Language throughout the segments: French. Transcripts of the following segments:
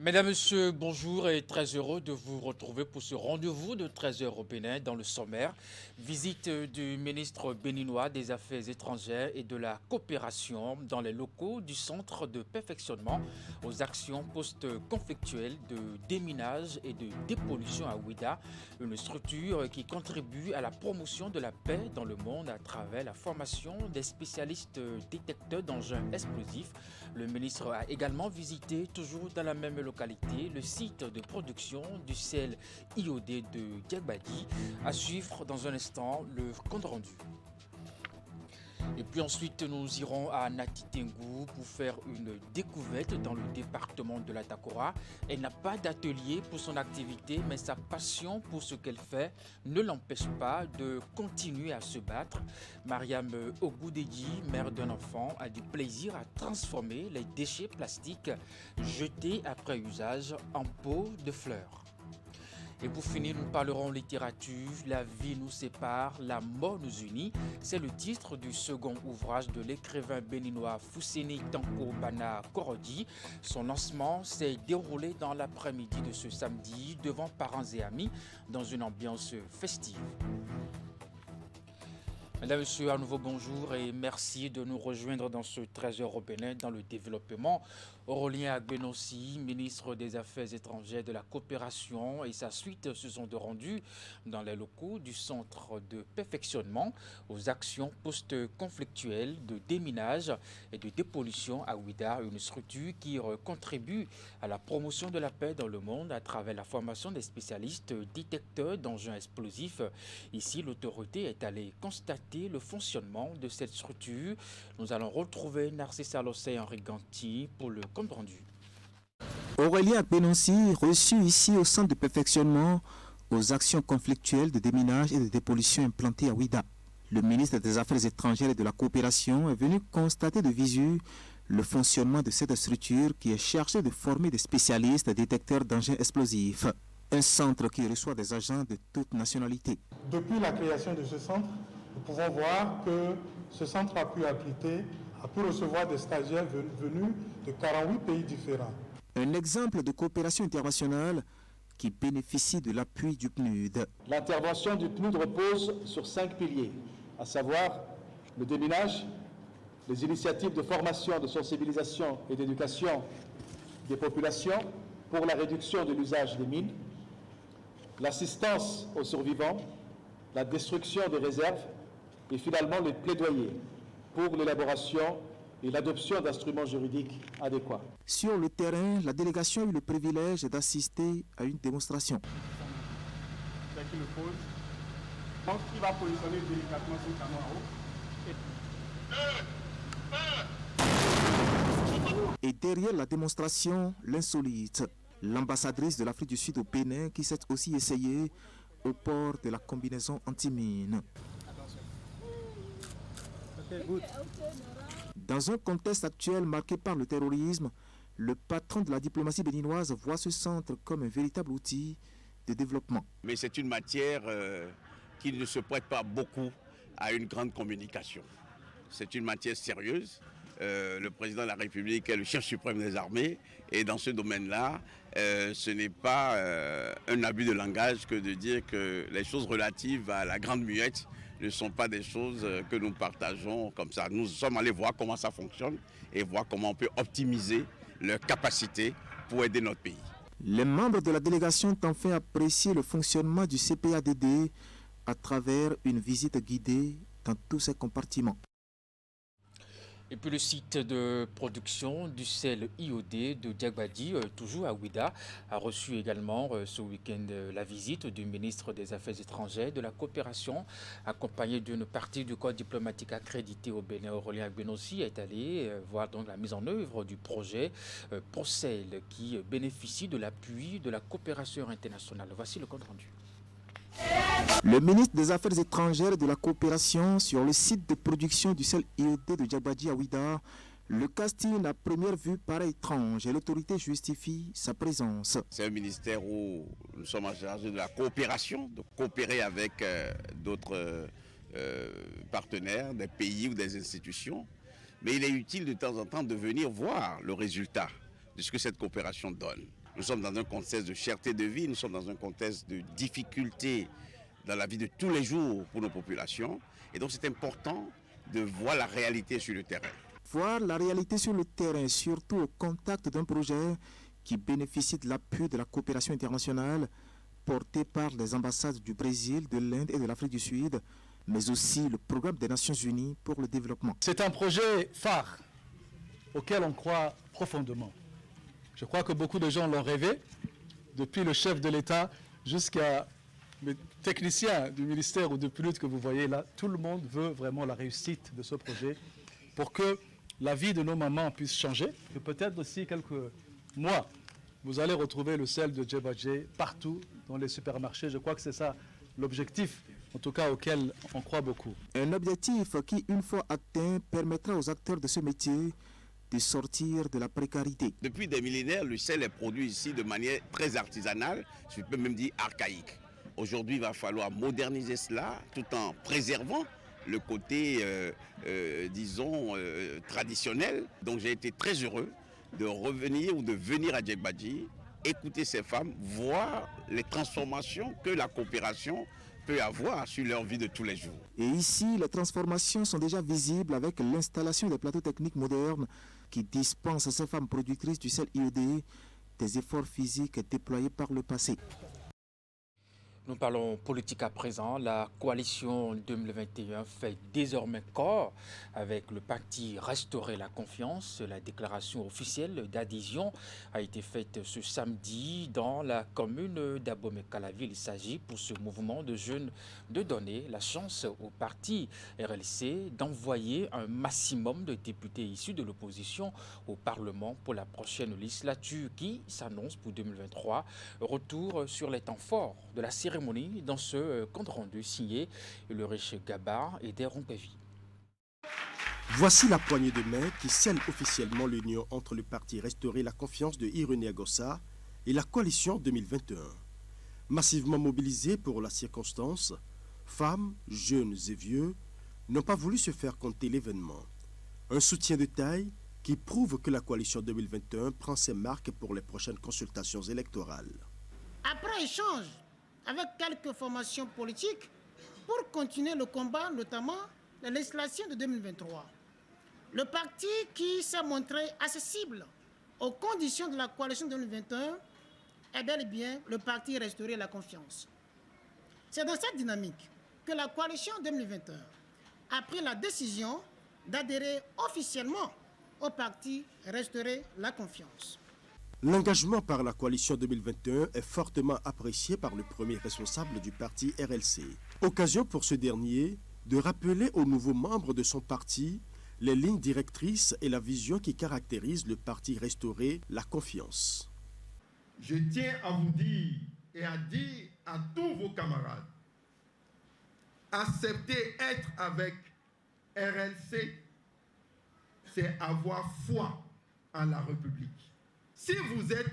Mesdames, Messieurs, bonjour et très heureux de vous retrouver pour ce rendez-vous de 13 heures au Bénin dans le sommaire. Visite du ministre béninois des Affaires étrangères et de la coopération dans les locaux du Centre de perfectionnement aux actions post-conflictuelles de déminage et de dépollution à Ouida, une structure qui contribue à la promotion de la paix dans le monde à travers la formation des spécialistes détecteurs d'engins explosifs. Le ministre a également visité, toujours dans la même localité, le site de production du sel IOD de Diagbadi. À suivre dans un instant le compte rendu. Et puis ensuite, nous irons à Natitengu pour faire une découverte dans le département de la Takora. Elle n'a pas d'atelier pour son activité, mais sa passion pour ce qu'elle fait ne l'empêche pas de continuer à se battre. Mariam Ogoudeji, mère d'un enfant, a du plaisir à transformer les déchets plastiques jetés après usage en pots de fleurs. Et pour finir, nous parlerons littérature, La vie nous sépare, la mort nous unit. C'est le titre du second ouvrage de l'écrivain béninois Fousseni Tanko Bana Korodi. Son lancement s'est déroulé dans l'après-midi de ce samedi devant parents et amis dans une ambiance festive. Mesdames, Messieurs, à nouveau bonjour et merci de nous rejoindre dans ce 13 heures au Bénin dans le développement. Aurélien Agbenossi, ministre des Affaires étrangères de la coopération et sa suite se sont rendus dans les locaux du Centre de perfectionnement aux actions post-conflictuelles de déminage et de dépollution à Ouida, une structure qui contribue à la promotion de la paix dans le monde à travers la formation des spécialistes détecteurs d'engins explosifs. Ici, l'autorité est allée constater le fonctionnement de cette structure. Nous allons retrouver Narcissa Lossé et Henri Ganti pour le compte rendu. Aurélien Agbenossi, reçu ici au centre de perfectionnement aux actions conflictuelles de déminage et de dépollution implantées à Ouida. Le ministre des Affaires étrangères et de la coopération est venu constater de visu le fonctionnement de cette structure qui est chargée de former des spécialistes détecteurs d'engins explosifs. Un centre qui reçoit des agents de toutes nationalités. Depuis la création de ce centre, nous pouvons voir que ce centre a pu recevoir des stagiaires venus de 48 pays différents. Un exemple de coopération internationale qui bénéficie de l'appui du PNUD. L'intervention du PNUD repose sur 5 piliers, à savoir le déminage, les initiatives de formation, de sensibilisation et d'éducation des populations pour la réduction de l'usage des mines, l'assistance aux survivants, la destruction des réserves et finalement le plaidoyer pour l'élaboration et l'adoption d'instruments juridiques adéquats. Sur le terrain, la délégation a eu le privilège d'assister à une démonstration. Dès qu'il le pose, donc il va positionner délicatement son canon en haut. Et derrière la démonstration, l'insolite, l'ambassadrice de l'Afrique du Sud au Bénin qui s'est aussi essayée au port de la combinaison anti-mine. Dans un contexte actuel marqué par le terrorisme, le patron de la diplomatie béninoise voit ce centre comme un véritable outil de développement. Mais c'est une matière qui ne se prête pas beaucoup à une grande communication. C'est une matière sérieuse. Le président de la République est le chef suprême des armées et dans ce domaine-là, ce n'est pas un abus de langage que de dire que les choses relatives à la grande muette ne sont pas des choses que nous partageons comme ça. Nous sommes allés voir comment ça fonctionne et voir comment on peut optimiser leurs capacités pour aider notre pays. Les membres de la délégation ont enfin apprécié le fonctionnement du CPADD à travers une visite guidée dans tous ses compartiments. Et puis le site de production du sel IOD de Diagbadi, toujours à Ouida, a reçu également ce week-end la visite du ministre des Affaires étrangères de la coopération, accompagné d'une partie du corps diplomatique accrédité au Bénin. Aurélien Agbenossi est allé voir donc la mise en œuvre du projet PROCEL qui bénéficie de l'appui de la coopération internationale. Voici le compte rendu. Le ministre des Affaires étrangères et de la coopération sur le site de production du sel IOD de Diagbadi à Ouida, le casting à première vue paraît étrange et l'autorité justifie sa présence. C'est un ministère où nous sommes en charge de la coopération, de coopérer avec d'autres partenaires, des pays ou des institutions. Mais il est utile de temps en temps de venir voir le résultat de ce que cette coopération donne. Nous sommes dans un contexte de cherté de vie, nous sommes dans un contexte de difficulté dans la vie de tous les jours pour nos populations. Et donc c'est important de voir la réalité sur le terrain. Voir la réalité sur le terrain, surtout au contact d'un projet qui bénéficie de l'appui de la coopération internationale porté par les ambassades du Brésil, de l'Inde et de l'Afrique du Sud, mais aussi le programme des Nations Unies pour le développement. C'est un projet phare auquel on croit profondément. Je crois que beaucoup de gens l'ont rêvé, depuis le chef de l'État jusqu'à les techniciens du ministère ou de PNUD que vous voyez là. Tout le monde veut vraiment la réussite de ce projet pour que la vie de nos mamans puisse changer. Et peut-être aussi quelques mois, vous allez retrouver le sel de Djebadji partout dans les supermarchés. Je crois que c'est ça l'objectif, en tout cas auquel on croit beaucoup. Un objectif qui, une fois atteint, permettra aux acteurs de ce métier de sortir de la précarité. Depuis des millénaires, le sel est produit ici de manière très artisanale, je peux même dire archaïque. Aujourd'hui, il va falloir moderniser cela tout en préservant le côté, disons, traditionnel. Donc j'ai été très heureux de revenir ou de venir à Djebadji, écouter ces femmes, voir les transformations que la coopération peut avoir sur leur vie de tous les jours. Et ici, les transformations sont déjà visibles avec l'installation des plateaux techniques modernes qui dispensent à ces femmes productrices du sel iodé des efforts physiques déployés par le passé. Nous parlons politique à présent. La coalition 2021 fait désormais corps avec le parti Restaurer la confiance. La déclaration officielle d'adhésion a été faite ce samedi dans la commune d'Abomey-Calavi. Il s'agit pour ce mouvement de jeunes de donner la chance au parti RLC d'envoyer un maximum de députés issus de l'opposition au Parlement pour la prochaine législature qui s'annonce pour 2023. Retour sur les temps forts de la cérémonie dans ce compte rendu signé le riche Gabar et des Rompevi. Voici la poignée de main qui scelle officiellement l'union entre le parti Restaurer la confiance de Irénée Agossa et la coalition 2021. Massivement mobilisés pour la circonstance, femmes, jeunes et vieux n'ont pas voulu se faire compter l'événement. Un soutien de taille qui prouve que la coalition 2021 prend ses marques pour les prochaines consultations électorales. Après échange avec quelques formations politiques pour continuer le combat, notamment la législation de 2023. Le parti qui s'est montré accessible aux conditions de la coalition 2021 est bel et bien le parti Restaurer la confiance. C'est dans cette dynamique que la coalition 2021 a pris la décision d'adhérer officiellement au parti Restaurer la confiance. L'engagement par la coalition 2021 est fortement apprécié par le premier responsable du parti RLC. Occasion pour ce dernier de rappeler aux nouveaux membres de son parti les lignes directrices et la vision qui caractérisent le parti Restaurer la confiance. Je tiens à vous dire et à dire à tous vos camarades, accepter être avec RLC, c'est avoir foi en la République. Si vous êtes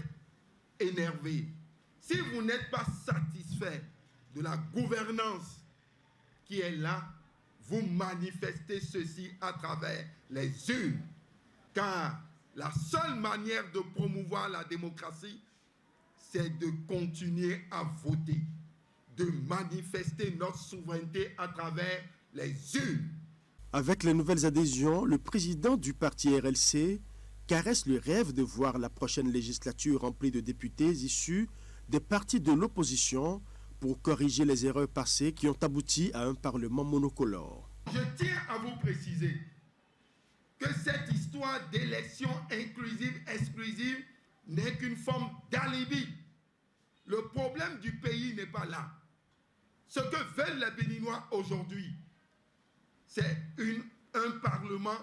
énervé, si vous n'êtes pas satisfait de la gouvernance qui est là, vous manifestez ceci à travers les urnes. Car la seule manière de promouvoir la démocratie, c'est de continuer à voter, de manifester notre souveraineté à travers les urnes. Avec les nouvelles adhésions, le président du parti RLC caresse le rêve de voir la prochaine législature remplie de députés issus des partis de l'opposition pour corriger les erreurs passées qui ont abouti à un Parlement monocolore. Je tiens à vous préciser que cette histoire d'élection inclusive, exclusive, n'est qu'une forme d'alibi. Le problème du pays n'est pas là. Ce que veulent les Béninois aujourd'hui, c'est un Parlement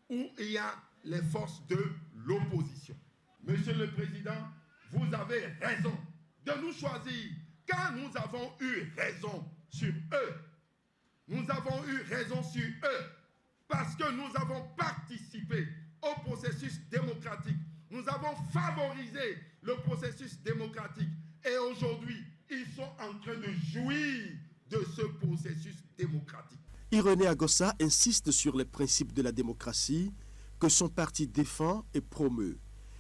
où il y a les forces de l'opposition. Monsieur le Président, vous avez raison de nous choisir, car nous avons eu raison sur eux. Nous avons eu raison sur eux, parce que nous avons participé au processus démocratique. Nous avons favorisé le processus démocratique. Et aujourd'hui, ils sont en train de jouir de ce processus démocratique. Irénée Agossa insiste sur les principes de la démocratie que son parti défend et promeut.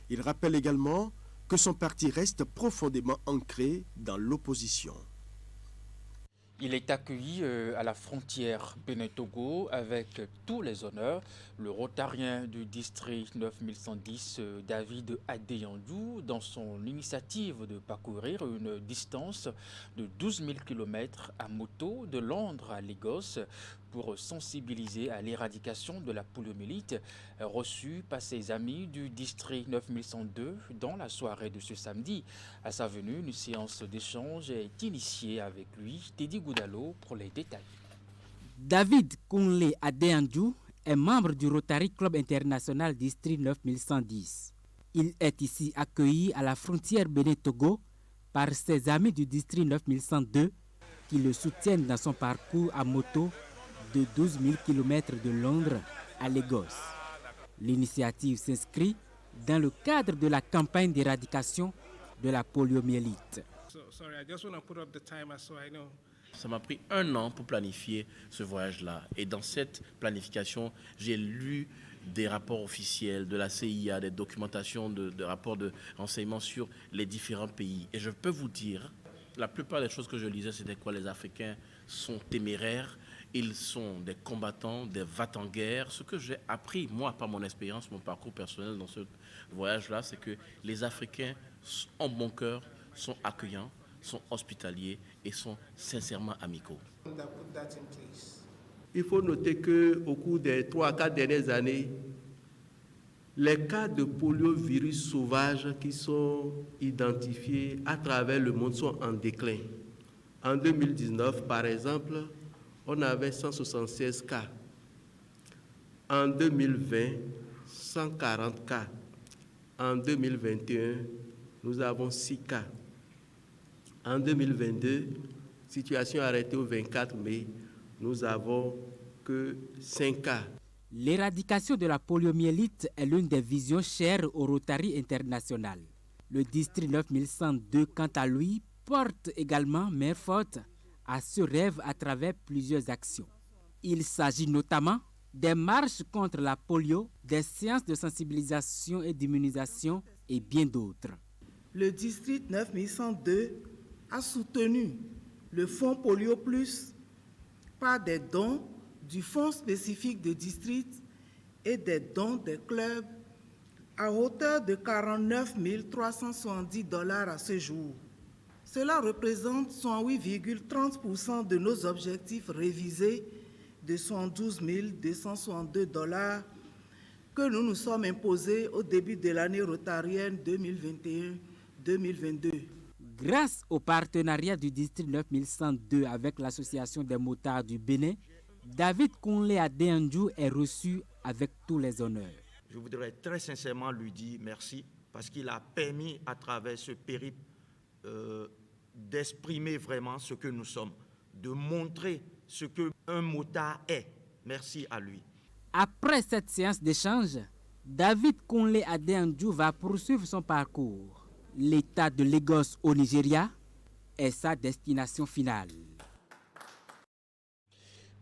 Il rappelle également que son parti reste profondément ancré dans l'opposition. Il est accueilli à la frontière Bénin-Togo avec tous les honneurs. Le rotarien du district 9110, David Adeyandou, dans son initiative de parcourir une distance de 12 000 km à moto de Londres à Lagos pour sensibiliser à l'éradication de la poliomyélite, reçu par ses amis du district 9102 dans la soirée de ce samedi. À sa venue, une séance d'échange est initiée avec lui. Teddy Goudalo pour les détails. David Kounle Adeyandou est membre du Rotary Club International District 9110. Il est ici accueilli à la frontière Bénin-Togo par ses amis du District 9102 qui le soutiennent dans son parcours à moto de 12 000 km de Londres à Lagos. L'initiative s'inscrit dans le cadre de la campagne d'éradication de la poliomyélite. Ça m'a pris 1 an pour planifier ce voyage-là. Et dans cette planification, j'ai lu des rapports officiels de la CIA, des documentations, de rapports de renseignements sur les différents pays. Et je peux vous dire, la plupart des choses que je lisais, c'était quoi? Les Africains sont téméraires, ils sont des combattants, des va-t-en-guerre. Ce que j'ai appris, moi, par mon expérience, mon parcours personnel dans ce voyage-là, c'est que les Africains ont bon cœur, sont accueillants, sont hospitaliers et sont sincèrement amicaux. Il faut noter qu'au cours des 3 à 4 dernières années, les cas de poliovirus sauvage qui sont identifiés à travers le monde sont en déclin. En 2019, par exemple, on avait 176 cas. En 2020, 140 cas. En 2021, nous avons 6 cas. En 2022, situation arrêtée au 24 mai, nous avons que 5 cas. L'éradication de la poliomyélite est l'une des visions chères au Rotary International. Le district 9102, quant à lui, porte également main forte à ce rêve à travers plusieurs actions. Il s'agit notamment des marches contre la polio, des séances de sensibilisation et d'immunisation et bien d'autres. Le district 9102 a soutenu le fonds Polio Plus par des dons du fonds spécifique de district et des dons des clubs à hauteur de 49 370 $ à ce jour. Cela représente 108,30% de nos objectifs révisés de 112 262 $ que nous nous sommes imposés au début de l'année rotarienne 2021-2022. Grâce au partenariat du district 9102 avec l'association des motards du Bénin, David Kounle Adeyandou est reçu avec tous les honneurs. Je voudrais très sincèrement lui dire merci parce qu'il a permis à travers ce périple d'exprimer vraiment ce que nous sommes, de montrer ce qu'un motard est. Merci à lui. Après cette séance d'échange, David Kounle Adeyandou va poursuivre son parcours. L'État de Lagos au Nigeria est sa destination finale.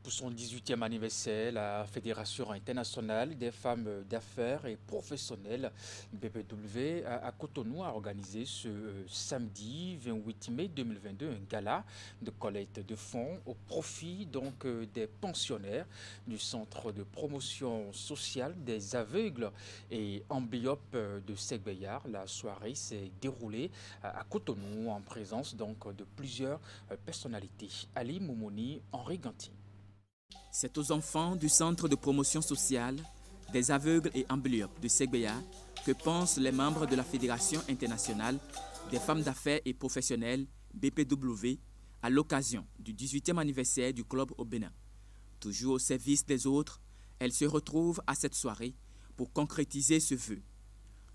Pour son 18e anniversaire, la Fédération internationale des femmes d'affaires et professionnelles, BPW, à Cotonou, a organisé ce samedi 28 mai 2022 un gala de collecte de fonds au profit donc des pensionnaires du Centre de promotion sociale des aveugles et amblyopes de Segbeyar. La soirée s'est déroulée à Cotonou en présence donc de plusieurs personnalités. Ali Moumouni, Henri Ganti. C'est aux enfants du Centre de promotion sociale des aveugles et amblyopes de Segbeyar que pensent les membres de la Fédération internationale des femmes d'affaires et professionnelles BPW à l'occasion du 18e anniversaire du club au Bénin. Toujours au service des autres, elles se retrouvent à cette soirée pour concrétiser ce vœu.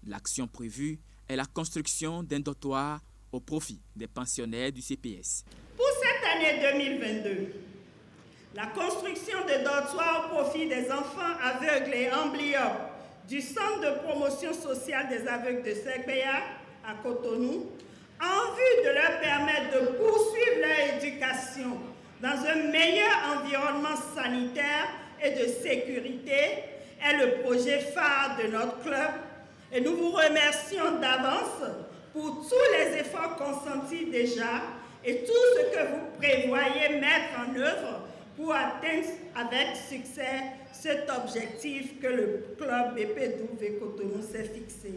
L'action prévue est la construction d'un dortoir au profit des pensionnaires du CPS. Pour cette année 2022, la construction de dortoirs au profit des enfants aveugles et amblyopes du Centre de promotion sociale des aveugles de Segbeyar à Cotonou, en vue de leur permettre de poursuivre leur éducation dans un meilleur environnement sanitaire et de sécurité, est le projet phare de notre club. Et nous vous remercions d'avance pour tous les efforts consentis déjà et tout ce que vous prévoyez mettre en œuvre pour atteindre avec succès cet objectif que le club BP12 Cotonou s'est fixé.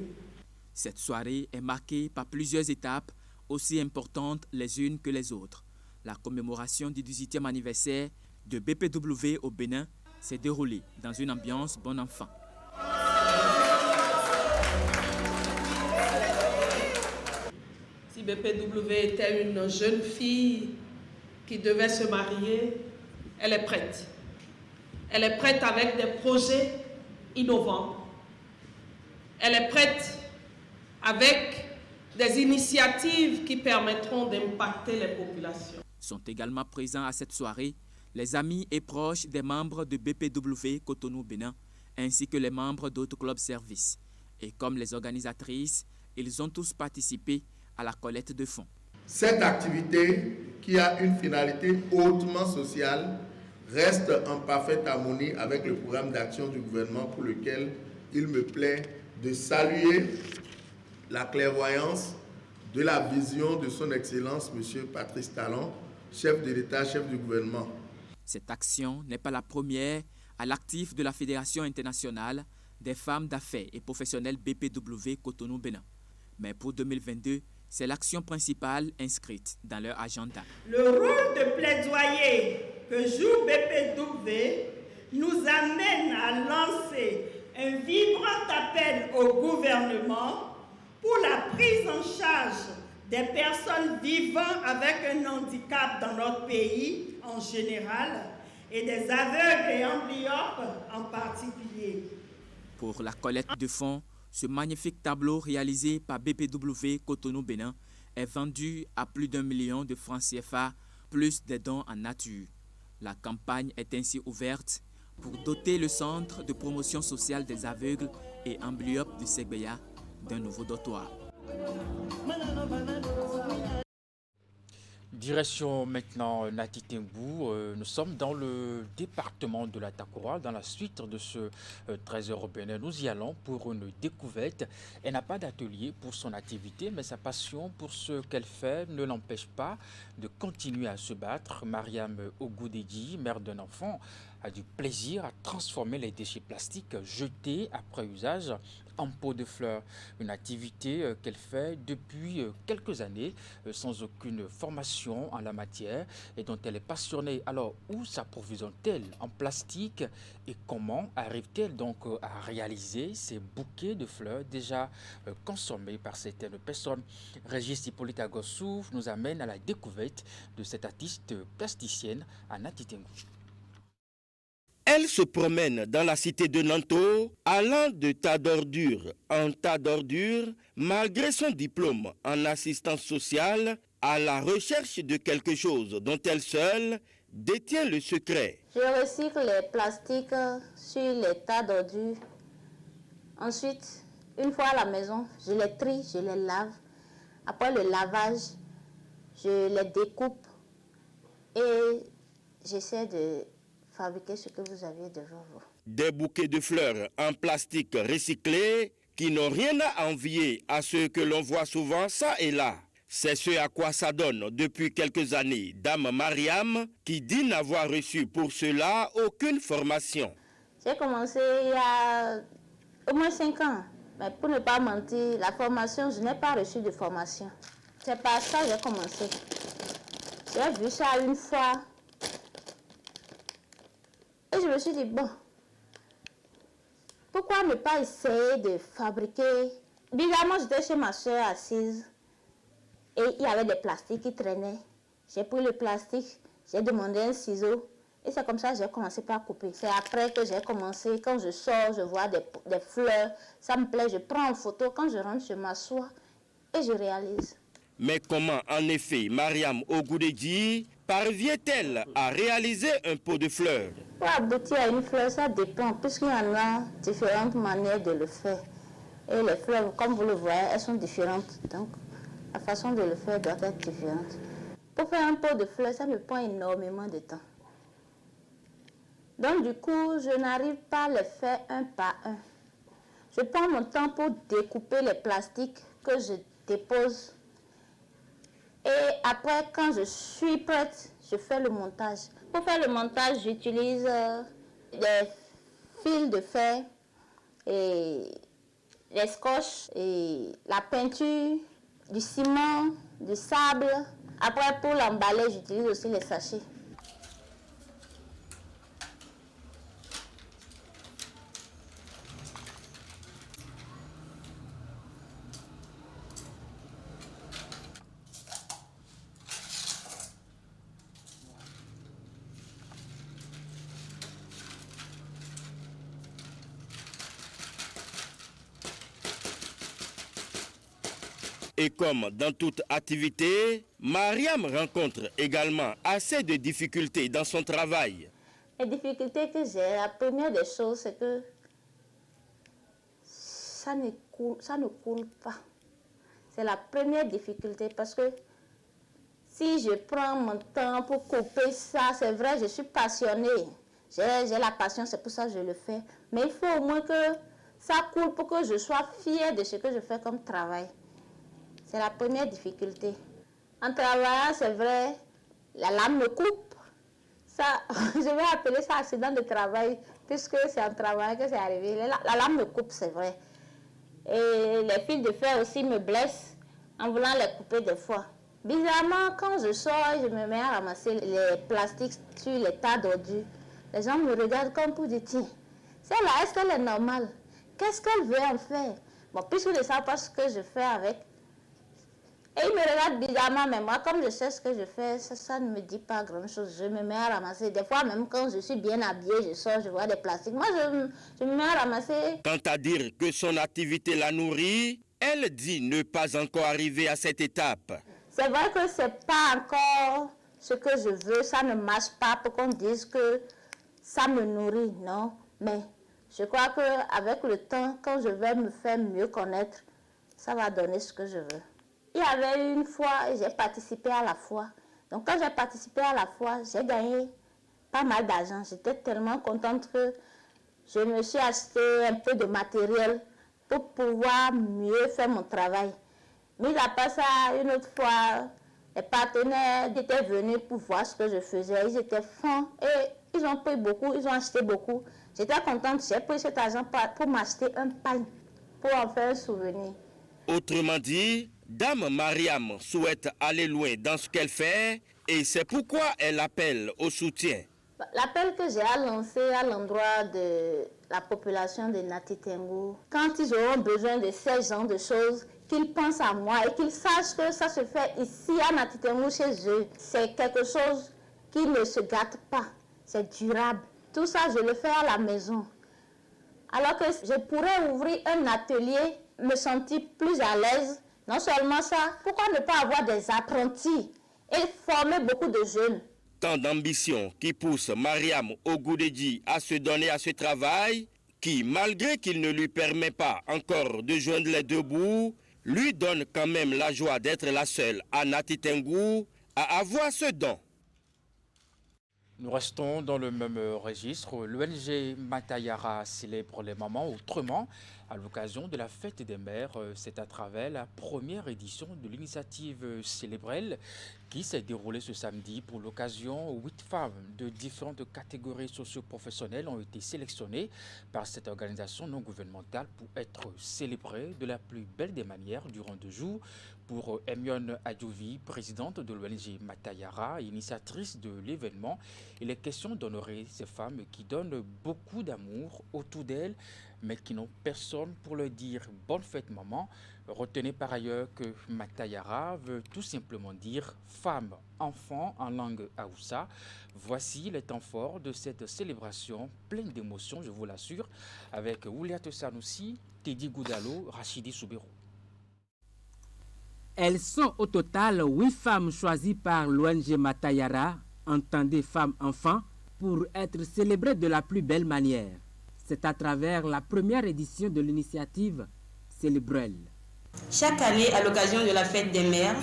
Cette soirée est marquée par plusieurs étapes aussi importantes les unes que les autres. La commémoration du 18e anniversaire de BPW au Bénin s'est déroulée dans une ambiance bon enfant. Si BPW était une jeune fille qui devait se marier, elle est prête. Elle est prête avec des projets innovants. Elle est prête avec des initiatives qui permettront d'impacter les populations. Sont également présents à cette soirée les amis et proches des membres de BPW Cotonou Bénin, ainsi que les membres d'autres clubs services. Et comme les organisatrices, ils ont tous participé à la collecte de fonds. Cette activité, qui a une finalité hautement sociale, reste en parfaite harmonie avec le programme d'action du gouvernement pour lequel il me plaît de saluer la clairvoyance de la vision de son Excellence, M. Patrice Talon, chef de l'État, chef du gouvernement. Cette action n'est pas la première à l'actif de la Fédération internationale des femmes d'affaires et professionnelles BPW Cotonou Bénin. Mais pour 2022, c'est l'action principale inscrite dans leur agenda. Le rôle de plaidoyer que joue BPW nous amène à lancer un vibrant appel au gouvernement pour la prise en charge des personnes vivant avec un handicap dans notre pays en général et des aveugles et amblyopes en particulier. Pour la collecte de fonds, ce magnifique tableau réalisé par BPW Cotonou Bénin est vendu à plus d'1 million de francs CFA, plus des dons en nature. La campagne est ainsi ouverte pour doter le Centre de promotion sociale des aveugles et amblyopes de Segbeya d'un nouveau dortoir. Direction maintenant Nati Tengou. Nous sommes dans le département de la Takora, dans la suite de ce trésor européen. Nous y allons pour une découverte. Elle n'a pas d'atelier pour son activité, mais sa passion pour ce qu'elle fait ne l'empêche pas de continuer à se battre. Mariam Ogoudedji, mère d'un enfant, a du plaisir à transformer les déchets plastiques jetés après usage en pot de fleurs. Une activité qu'elle fait depuis quelques années sans aucune formation en la matière et dont elle est passionnée. Alors, où s'approvisionne-t-elle en plastique et comment arrive-t-elle donc à réaliser ces bouquets de fleurs déjà consommés par certaines personnes? Régis Hippolyte Agossou nous amène à la découverte de cette artiste plasticienne à Nati Tengou. Elle se promène dans la cité de Nanto, allant de tas d'ordures en tas d'ordures, malgré son diplôme en assistance sociale, à la recherche de quelque chose dont elle seule détient le secret. Je recycle les plastiques sur les tas d'ordures. Ensuite, une fois à la maison, je les trie, je les lave. Après le lavage, je les découpe et j'essaie de fabriquer ce que vous avez devant vous. Des bouquets de fleurs en plastique recyclé qui n'ont rien à envier à ceux que l'on voit souvent ça et là. C'est ce à quoi s'adonne depuis quelques années Dame Mariam, qui dit n'avoir reçu pour cela aucune formation. J'ai commencé il y a au moins 5 ans. Mais pour ne pas mentir, la formation, je n'ai pas reçu de formation. C'est par ça que j'ai commencé. J'ai vu ça une fois. Et je me suis dit, bon, pourquoi ne pas essayer de fabriquer? Bizarrement, j'étais chez ma soeur assise et il y avait des plastiques qui traînaient. J'ai pris le plastique, j'ai demandé un ciseau et c'est comme ça que j'ai commencé par couper. C'est après que j'ai commencé, quand je sors, je vois des fleurs, ça me plaît, je prends en photo. Quand je rentre, je m'assois et je réalise. Mais comment, en effet, Mariam Ogoudedji parvient-elle à réaliser un pot de fleurs? Pour aboutir à une fleur, ça dépend, puisqu'il y en a différentes manières de le faire. Et les fleurs, comme vous le voyez, elles sont différentes. Donc, la façon de le faire doit être différente. Pour faire un pot de fleurs, ça me prend énormément de temps. Donc, du coup, je n'arrive pas à les faire un par un. Je prends mon temps pour découper les plastiques que je dépose. Et après, quand je suis prête, je fais le montage. Pour faire le montage, j'utilise des fils de fer, et les scotch, et la peinture, du ciment, du sable. Après, pour l'emballer, j'utilise aussi les sachets. Et comme dans toute activité, Mariam rencontre également assez de difficultés dans son travail. Les difficultés que j'ai, la première des choses, c'est que ça ne coule pas. C'est la première difficulté parce que si je prends mon temps pour couper ça, c'est vrai, je suis passionnée. J'ai la passion, c'est pour ça que je le fais. Mais il faut au moins que ça coule pour que je sois fière de ce que je fais comme travail. C'est la première difficulté. En travaillant, c'est vrai, la lame me coupe. Ça, je vais appeler ça accident de travail, puisque c'est en travaillant que c'est arrivé. La lame me coupe, c'est vrai. Et les fils de fer aussi me blessent en voulant les couper des fois. Bizarrement, quand je sors, je me mets à ramasser les plastiques sur les tas d'ordures. Les gens me regardent comme pour dire, tiens, celle-là, est-ce qu'elle est normale? Qu'est-ce qu'elle veut en faire? Bon, puisque je ne sais pas ce que je fais avec. Et ils me regardent bizarrement, mais moi, comme je sais ce que je fais, ça ne me dit pas grand-chose. Je me mets à ramasser. Des fois, même quand je suis bien habillée, je sors, je vois des plastiques. Moi, je me mets à ramasser. Quant à dire que son activité la nourrit, elle dit ne pas encore arriver à cette étape. C'est vrai que ce n'est pas encore ce que je veux. Ça ne marche pas pour qu'on dise que ça me nourrit, non. Mais je crois qu'avec le temps, quand je vais me faire mieux connaître, ça va donner ce que je veux. Il y avait une fois, j'ai participé à la foire. Donc quand j'ai participé à la foire, j'ai gagné pas mal d'argent. J'étais tellement contente que je me suis acheté un peu de matériel pour pouvoir mieux faire mon travail. Mais à part ça, une autre fois, les partenaires étaient venus pour voir ce que je faisais. Ils étaient fins et ils ont pris beaucoup, ils ont acheté beaucoup. J'étais contente, j'ai pris cet argent pour m'acheter un pain, pour en faire un souvenir. Autrement dit, Dame Mariam souhaite aller loin dans ce qu'elle fait et c'est pourquoi elle appelle au soutien. L'appel que j'ai à lancer à l'endroit de la population de Nati Tengou, quand ils auront besoin de ces genres de choses, qu'ils pensent à moi et qu'ils sachent que ça se fait ici à Nati Tengou chez eux. C'est quelque chose qui ne se gâte pas, c'est durable. Tout ça, je le fais à la maison. Alors que je pourrais ouvrir un atelier, me sentir plus à l'aise. Non seulement ça, pourquoi ne pas avoir des apprentis et former beaucoup de jeunes? Tant d'ambition qui pousse Mariam Ogudedji à se donner à ce travail, qui, malgré qu'il ne lui permet pas encore de joindre les deux bouts, lui donne quand même la joie d'être la seule à Nati Tengou à avoir ce don. Nous restons dans le même registre. L'ONG Matayara célèbre les mamans autrement à l'occasion de la fête des mères. C'est à travers la première édition de l'initiative Célébrelle qui s'est déroulée ce samedi. Pour l'occasion, 8 femmes de différentes catégories socio-professionnelles ont été sélectionnées par cette organisation non gouvernementale pour être célébrées de la plus belle des manières durant 2 jours. Pour Emion Adjouvi, présidente de l'ONG Matayara, initiatrice de l'événement, il est question d'honorer ces femmes qui donnent beaucoup d'amour autour d'elles, mais qui n'ont personne pour leur dire « bonne fête maman ». Retenez par ailleurs que Matayara veut tout simplement dire « femme, enfant » en langue Haoussa. Voici les temps forts de cette célébration pleine d'émotions, je vous l'assure, avec Ouliatou Sanoussi, Teddy Goudalo, Rachidi Soubero. Elles sont au total 8 femmes choisies par l'ONG Matayara, entendez femmes-enfants, pour être célébrées de la plus belle manière. C'est à travers la première édition de l'initiative Célébrelle. Chaque année, à l'occasion de la fête des mères,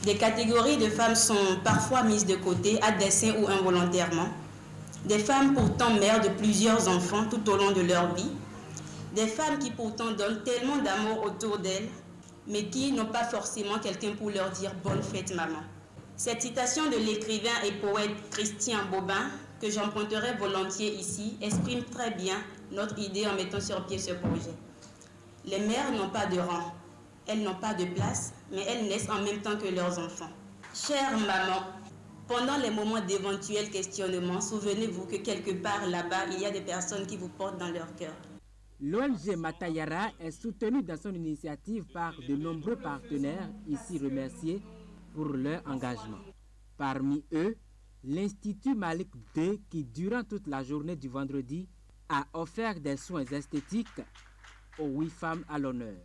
des catégories de femmes sont parfois mises de côté, à dessein ou involontairement. Des femmes pourtant mères de plusieurs enfants tout au long de leur vie. Des femmes qui pourtant donnent tellement d'amour autour d'elles, mais qui n'ont pas forcément quelqu'un pour leur dire « bonne fête maman ». Cette citation de l'écrivain et poète Christian Bobin, que j'emprunterai volontiers ici, exprime très bien notre idée en mettant sur pied ce projet. Les mères n'ont pas de rang, elles n'ont pas de place, mais elles naissent en même temps que leurs enfants. Chère maman, pendant les moments d'éventuels questionnements, souvenez-vous que quelque part là-bas, il y a des personnes qui vous portent dans leur cœur. L'ONG Matayara est soutenue dans son initiative par de nombreux partenaires, ici remerciés pour leur engagement. Parmi eux, l'Institut Malik II, qui durant toute la journée du vendredi a offert des soins esthétiques aux 8 femmes à l'honneur.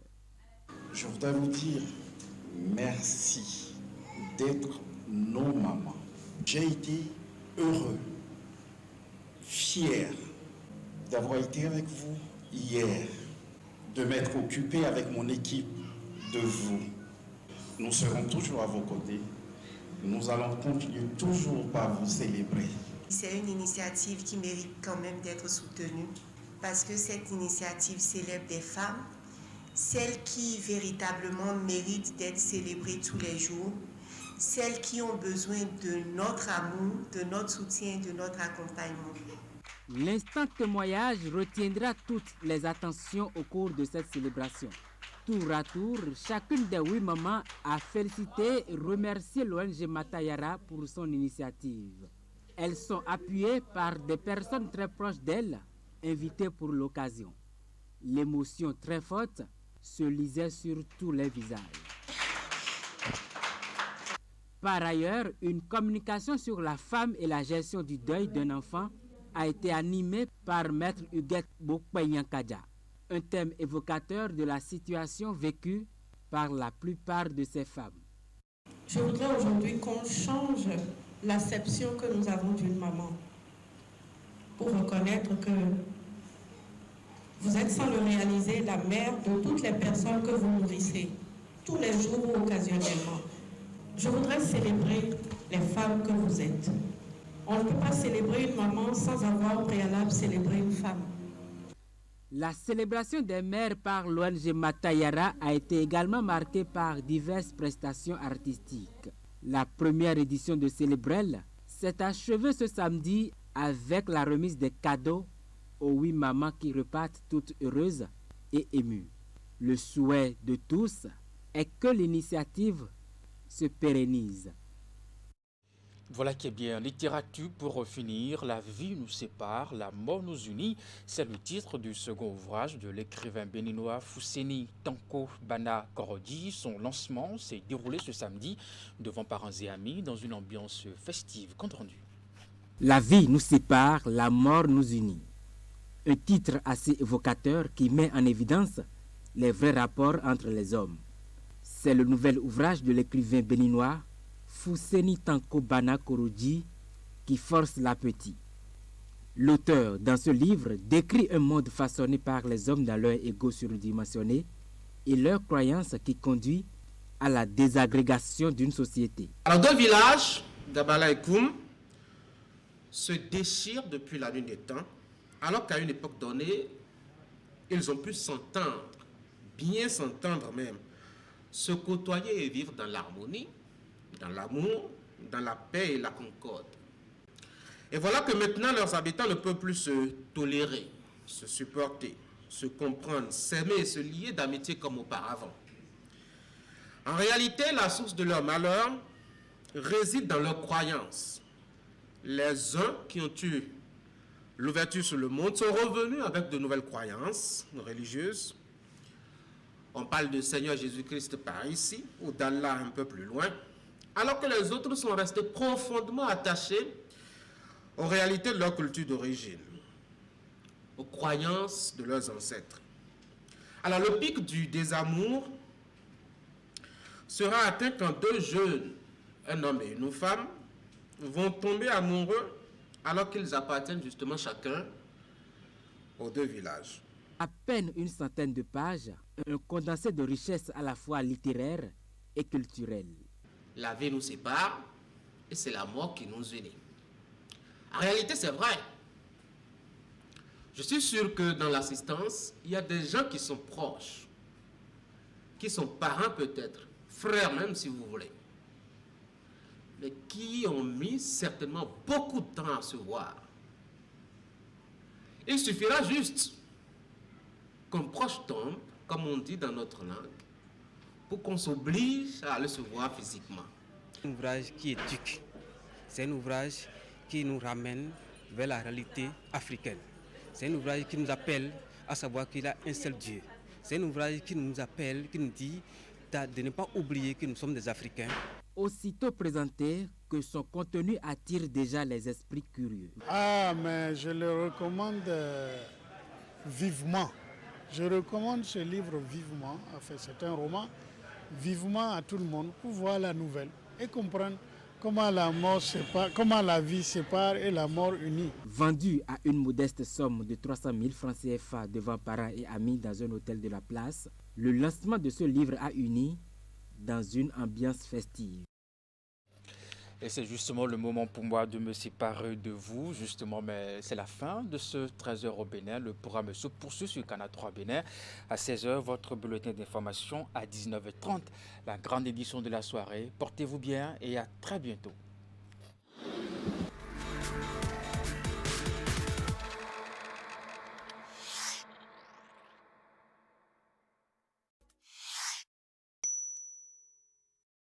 Je voudrais vous dire merci d'être nos mamans. J'ai été heureux, fier d'avoir été avec vous hier, de m'être occupé avec mon équipe de vous. Nous serons toujours à vos côtés. Nous allons continuer toujours par vous célébrer. C'est une initiative qui mérite quand même d'être soutenue parce que cette initiative célèbre des femmes, celles qui véritablement méritent d'être célébrées tous les jours, celles qui ont besoin de notre amour, de notre soutien, de notre accompagnement. L'instant témoignage retiendra toutes les attentions au cours de cette célébration. Tour à tour, chacune des 8 mamans a félicité et remercié l'ONG Matayara pour son initiative. Elles sont appuyées par des personnes très proches d'elles, invitées pour l'occasion. L'émotion très forte se lisait sur tous les visages. Par ailleurs, une communication sur la femme et la gestion du deuil d'un enfant a été animée par Maître Huguette Bokpayankaja, un thème évocateur de la situation vécue par la plupart de ces femmes. Je voudrais aujourd'hui qu'on change l'acception que nous avons d'une maman pour reconnaître que vous êtes, sans le réaliser, la mère de toutes les personnes que vous nourrissez, tous les jours ou occasionnellement. Je voudrais célébrer les femmes que vous êtes. On ne peut pas célébrer une maman sans avoir au préalable célébré une femme. La célébration des mères par l'ONG Matayara a été également marquée par diverses prestations artistiques. La première édition de Célébrel s'est achevée ce samedi avec la remise des cadeaux aux 8 mamans qui repartent toutes heureuses et émues. Le souhait de tous est que l'initiative se pérennise. Voilà qui est bien. Littérature pour finir. La vie nous sépare, la mort nous unit. C'est le titre du second ouvrage de l'écrivain béninois Fousseni Tanko Bana Korodi. Son lancement s'est déroulé ce samedi devant parents et amis dans une ambiance festive. Compte rendu. La vie nous sépare, la mort nous unit. Un titre assez évocateur qui met en évidence les vrais rapports entre les hommes. C'est le nouvel ouvrage de l'écrivain béninois Fousseni Tanko Bana Korodi qui force l'appétit. L'auteur, dans ce livre, décrit un monde façonné par les hommes dans leur ego surdimensionné et leur croyance qui conduit à la désagrégation d'une société. Alors, 2 villages, Dabala et Koum, se déchirent depuis la nuit des temps, alors qu'à une époque donnée, ils ont pu s'entendre, bien s'entendre même, se côtoyer et vivre dans l'harmonie, dans l'amour, dans la paix et la concorde. Et voilà que maintenant leurs habitants ne peuvent plus se tolérer, se supporter, se comprendre, s'aimer et se lier d'amitié comme auparavant. En réalité, la source de leur malheur réside dans leurs croyances. Les uns qui ont eu l'ouverture sur le monde sont revenus avec de nouvelles croyances religieuses. On parle de Seigneur Jésus-Christ par ici, ou d'Allah un peu plus loin, alors que les autres sont restés profondément attachés aux réalités de leur culture d'origine, aux croyances de leurs ancêtres. Alors le pic du désamour sera atteint quand 2 jeunes, un homme et une femme, vont tomber amoureux alors qu'ils appartiennent justement chacun aux 2 villages. À peine une centaine de pages, un condensé de richesses à la fois littéraire et culturelle. La vie nous sépare et c'est la mort qui nous unit. En réalité, c'est vrai. Je suis sûr que dans l'assistance, il y a des gens qui sont proches, qui sont parents peut-être, frères même si vous voulez, mais qui ont mis certainement beaucoup de temps à se voir. Il suffira juste qu'un proche tombe, comme on dit dans notre langue, pour qu'on s'oblige à aller se voir physiquement. Un ouvrage qui éduque, c'est un ouvrage qui nous ramène vers la réalité africaine. C'est un ouvrage qui nous appelle à savoir qu'il y a un seul Dieu. C'est un ouvrage qui nous appelle, qui nous dit de ne pas oublier que nous sommes des Africains. Aussitôt présenté que son contenu attire déjà les esprits curieux. Ah, mais je le recommande vivement. Je recommande ce livre vivement. Enfin, c'est un roman vivement à tout le monde pour voir la nouvelle et comprendre comment la mort sépare, comment la vie sépare et la mort unit. Vendu à une modeste somme de 300 000 francs CFA devant parents et amis dans un hôtel de la place, le lancement de ce livre a uni dans une ambiance festive. Et c'est justement le moment pour moi de me séparer de vous, justement, mais c'est la fin de ce 13h au Bénin. Le programme se poursuit sur Canal 3 Bénin. À 16h, votre bulletin d'information à 19h30, la grande édition de la soirée. Portez-vous bien et à très bientôt.